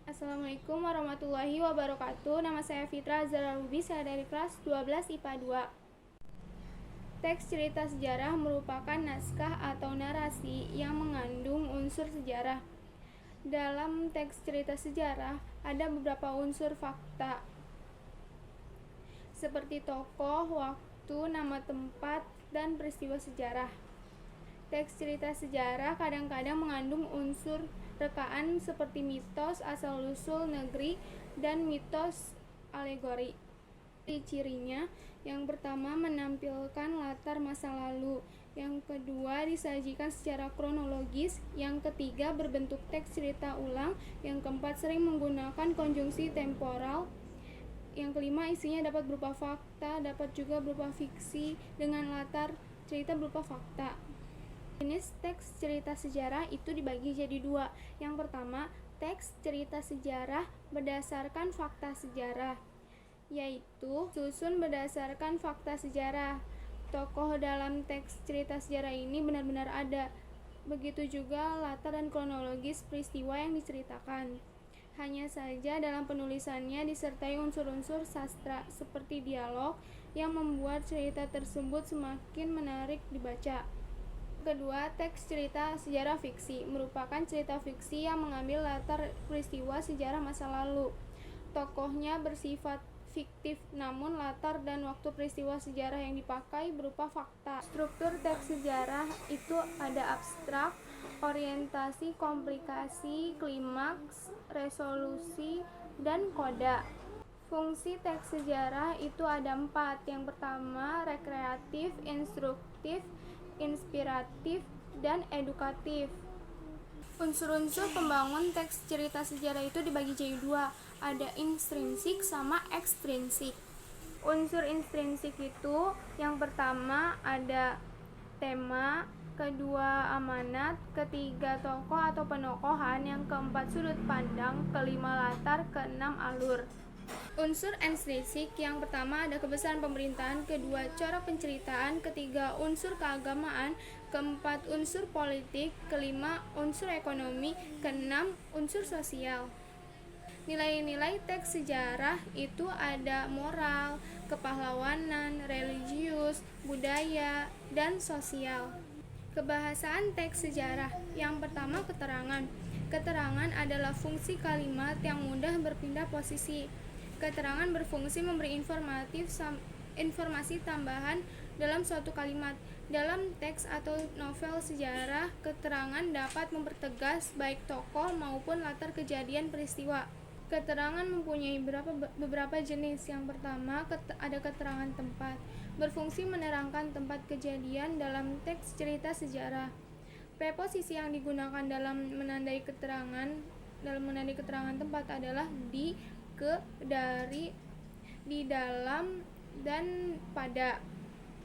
Assalamualaikum warahmatullahi wabarakatuh. Nama saya Fitra Zara Lubis, saya dari kelas 12 IPA 2. Teks cerita sejarah merupakan naskah atau narasi yang mengandung unsur sejarah. Dalam teks cerita sejarah ada beberapa unsur fakta, seperti tokoh, waktu, nama tempat, dan peristiwa sejarah. Teks cerita sejarah kadang-kadang mengandung unsur rekaan seperti mitos, asal-usul negeri, dan mitos alegori. Ciri-cirinya, yang pertama menampilkan latar masa lalu, yang kedua disajikan secara kronologis, yang ketiga berbentuk teks cerita ulang, yang keempat sering menggunakan konjungsi temporal, yang kelima isinya dapat berupa fakta, dapat juga berupa fiksi dengan latar cerita berupa fakta. Jenis teks cerita sejarah itu dibagi jadi dua. Yang pertama, teks cerita sejarah berdasarkan fakta sejarah, yaitu susun berdasarkan fakta sejarah. Tokoh dalam teks cerita sejarah ini benar-benar ada. Begitu juga latar dan kronologis peristiwa yang diceritakan. Hanya saja dalam penulisannya disertai unsur-unsur sastra seperti dialog yang membuat cerita tersebut semakin menarik dibaca. Kedua, teks cerita sejarah fiksi merupakan cerita fiksi yang mengambil latar peristiwa sejarah masa lalu. Tokohnya bersifat fiktif, namun latar dan waktu peristiwa sejarah yang dipakai berupa fakta. Struktur teks sejarah itu ada abstrak, orientasi, komplikasi, klimaks, resolusi, dan koda. Fungsi teks sejarah itu ada 4. Yang pertama, rekreatif, instruktif, inspiratif, dan edukatif. Unsur-unsur pembangun teks cerita sejarah itu dibagi jadi 2. Ada intrinsik sama ekstrinsik. Unsur intrinsik itu yang pertama ada tema, kedua amanat, ketiga tokoh atau penokohan, yang keempat sudut pandang, kelima latar, keenam alur. Unsur ekstrinsik yang pertama ada kebesaran pemerintahan, kedua corak penceritaan, ketiga unsur keagamaan, keempat unsur politik, kelima unsur ekonomi, keenam unsur sosial. Nilai-nilai teks sejarah itu ada moral, kepahlawanan, religius, budaya, dan sosial. Kebahasaan teks sejarah. Yang pertama, keterangan. Keterangan adalah fungsi kalimat yang mudah berpindah posisi. Keterangan berfungsi memberi informasi tambahan dalam suatu kalimat. Dalam teks atau novel sejarah, keterangan dapat mempertegas baik tokoh maupun latar kejadian peristiwa. Keterangan mempunyai beberapa jenis. Yang pertama, ada keterangan tempat. Berfungsi menerangkan tempat kejadian dalam teks cerita sejarah. Preposisi yang digunakan dalam menandai keterangan tempat adalah di, ke, dari, di dalam, dan pada.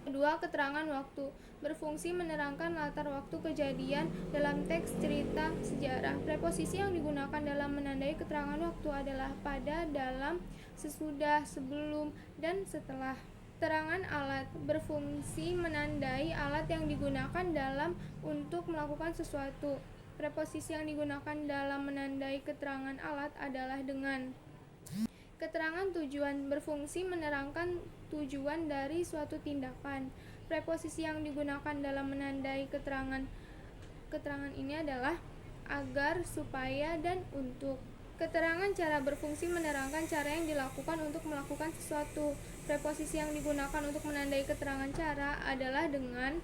Kedua, keterangan waktu. Berfungsi menerangkan latar waktu kejadian dalam teks cerita sejarah. Preposisi yang digunakan dalam menandai keterangan waktu adalah pada, dalam, sesudah, sebelum, dan setelah. Keterangan alat. Berfungsi menandai alat yang digunakan dalam untuk melakukan sesuatu. Preposisi yang digunakan dalam menandai keterangan alat adalah dengan. Keterangan tujuan. Berfungsi menerangkan tujuan dari suatu tindakan. Preposisi yang digunakan dalam menandai keterangan ini adalah agar, supaya, dan untuk. Keterangan cara. Berfungsi menerangkan cara yang dilakukan untuk melakukan sesuatu. Preposisi yang digunakan untuk menandai keterangan cara adalah dengan,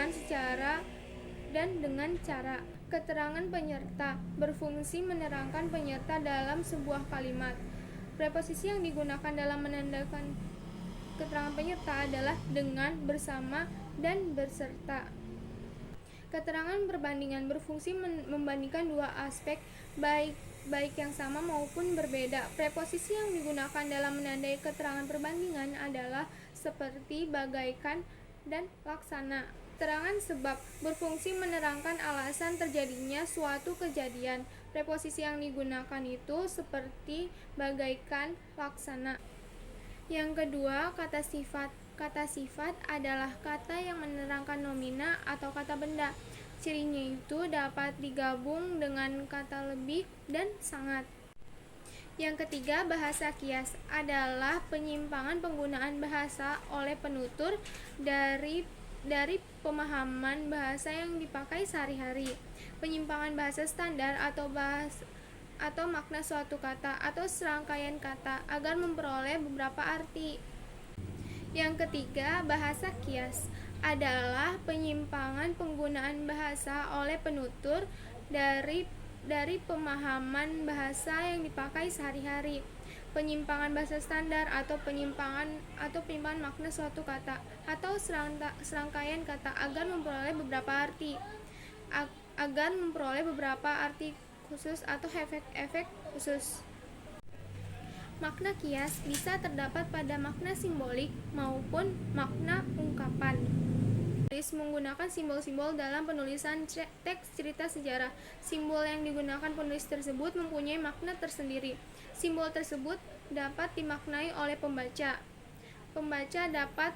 secara, dan dengan cara. Keterangan penyerta. Berfungsi menerangkan penyerta dalam sebuah kalimat. Preposisi yang digunakan dalam menandakan keterangan penyerta adalah dengan, bersama, dan berserta. Keterangan perbandingan. Berfungsi membandingkan dua aspek baik yang sama maupun berbeda. Preposisi yang digunakan dalam menandai keterangan perbandingan adalah seperti, bagaikan, dan laksana. Keterangan sebab. Berfungsi menerangkan alasan terjadinya suatu kejadian. Preposisi yang digunakan itu seperti, bagaikan, laksana. Yang kedua, kata sifat. Kata sifat adalah kata yang menerangkan nomina atau kata benda. Cirinya itu dapat digabung dengan kata lebih dan sangat. Yang ketiga, bahasa kias adalah penyimpangan penggunaan bahasa oleh penutur dari pemahaman bahasa yang dipakai sehari-hari. Penyimpangan bahasa standar atau makna suatu kata atau serangkaian kata agar memperoleh beberapa arti. Yang ketiga, bahasa kias adalah penyimpangan penggunaan bahasa oleh penutur dari pemahaman bahasa yang dipakai sehari-hari. Penyimpangan bahasa standar atau penyimpangan makna suatu kata atau serangkaian kata agar memperoleh beberapa arti khusus atau efek-efek khusus. Makna kias bisa terdapat pada makna simbolik maupun makna ungkapan. Menggunakan simbol-simbol dalam penulisan teks cerita sejarah. Simbol yang digunakan penulis tersebut mempunyai makna tersendiri. Simbol tersebut dapat dimaknai oleh pembaca. Pembaca dapat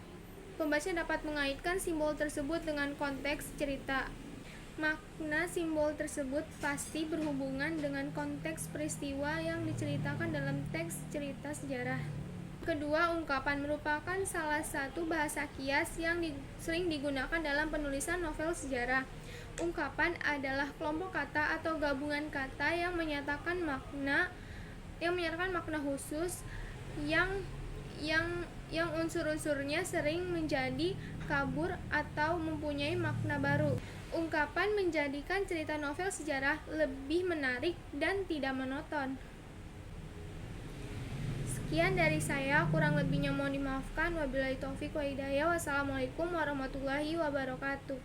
mengaitkan simbol tersebut dengan konteks cerita. Makna simbol tersebut pasti berhubungan dengan konteks peristiwa yang diceritakan dalam teks cerita sejarah. Kedua, ungkapan merupakan salah satu bahasa kias yang sering digunakan dalam penulisan novel sejarah. Ungkapan adalah kelompok kata atau gabungan kata yang menyatakan makna khusus yang unsur-unsurnya sering menjadi kabur atau mempunyai makna baru. Ungkapan menjadikan cerita novel sejarah lebih menarik dan tidak monoton. Sekian dari saya, kurang lebihnya mohon dimaafkan. Wabillahi taufik wa hidayah. Wassalamualaikum warahmatullahi wabarakatuh.